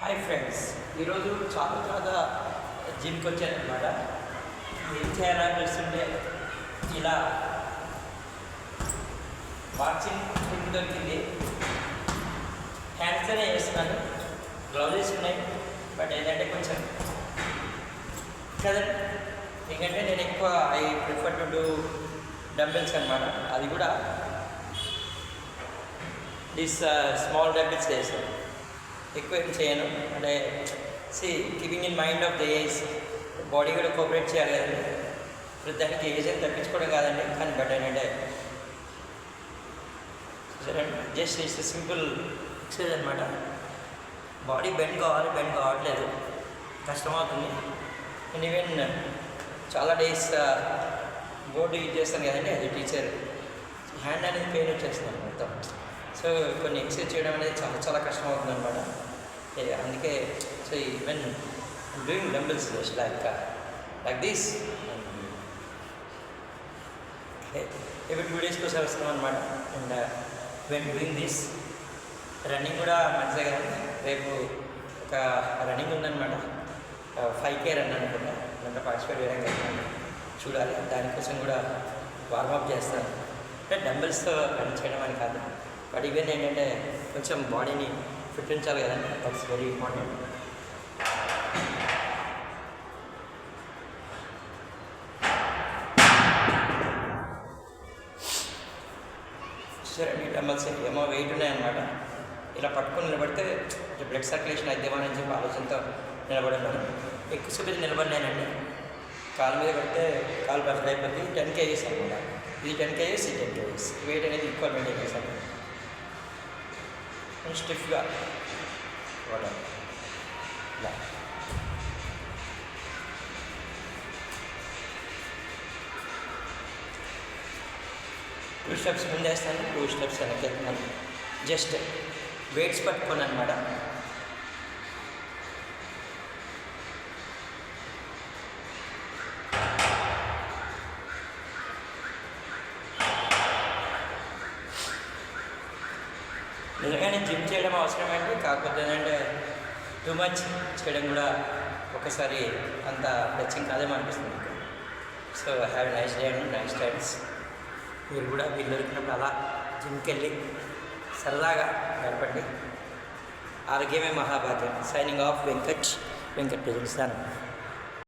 Hi friends, ఈరోజు చాలా జిమ్కి వచ్చానమాట. ఏం చేయాలని చూస్తుంటే ఇలా బాక్సింగ్ జిమ్ దొరికింది. హ్యాండ్స్తోనే చేస్తున్నాను, గ్లౌజెస్ ఉన్నాయి. బట్ ఏంటంటే కొంచెం కదండి, ఎందుకంటే నేను ఎక్కువ I prefer to do dumbbells అనమాట. అది కూడా స్మాల్ డంబెల్స్ చేస్తాను, ఎక్కువ ఏం చేయను. అంటే keeping in mind of the age, body కూడా కోఆపరేట్ చేయాలి కదండి. దానికి ఏజ్ అని తప్పించుకోవడం కాదండి. కానీ బట్ ఏంటంటే జస్ట్ ఇట్స్ సింపుల్ ఎక్సర్సైజ్ అనమాట. బాడీ బెండ్ కావట్లేదు, కష్టమవుతుంది. అండ్ ఈవెన్ చాలా డేస్ బోర్డు యూజ్ చేస్తాను కదండి, అది టీచర్ హ్యాండ్ అనేది పెయిన్ వచ్చేస్తుంది మొత్తం. సో కొన్ని ఎక్సర్సైజ్ చేయడం అనేది చాలా కష్టం అవుతుంది అనమాట. అందుకే so even doing dumbbells like this every 2 days కోసం వస్తాం అనమాట. And when doing this running కూడా మంచిదే కదండి. రేపు ఒక రన్నింగ్ ఉందన్నమాట, 5K రన్ అనుకుంటా. అంటే పార్టిసిపేట్ చేయడం కదా, చూడాలి. దానికోసం కూడా వార్మప్ చేస్తాను. అంటే డంబెల్స్తో రన్ చేయడం అని కాదు, బట్ ఈవెన్ ఏంటంటే కొంచెం బాడీని ఫిట్ ఉంచాలి కదండి. That's very important. సరే, ఈ డంబెల్స్ ఏమో వెయిట్ ఉన్నాయన్నమాట. ఇలా పట్టుకొని నిలబడితే బ్లడ్ సర్క్యులేషన్ అయిద్దామని చెప్పి ఆలోచనతో నిలబడినాను. ఎక్కువసేపు నిలబడినానండి. కాలు మీద పడితే కాలు బఫర్ అయిపోతుంది. 10 kgs అనమాట. ఇది 10 kgs, ఇది 10 kgs. వెయిట్ అనేది ఈక్వల్ మెయింటైన్ చేశాను. స్టిఫ్గా వాడాలి. ఇలా 2 steps ముందేస్తాను, 2 steps వెనక్కి వెళ్తున్నాను. జస్ట్ వెయిట్స్ పట్టుకోను అనమాట. నిజంగానే జిమ్ చేయడం అవసరమండి, కాకపోతే ఏంటంటే టూ మచ్ చేయడం కూడా ఒకసారి అంత టచింగ్ కాదేమో అనిపిస్తుంది. So have nice day and nice times. మీరు కూడా వీళ్ళు దొరికినప్పుడు అలా జిమ్కి వెళ్ళి సరదాగా గడపండి. ఆరోగ్యమే మహాభాగ్యం. Signing off Venkat presents.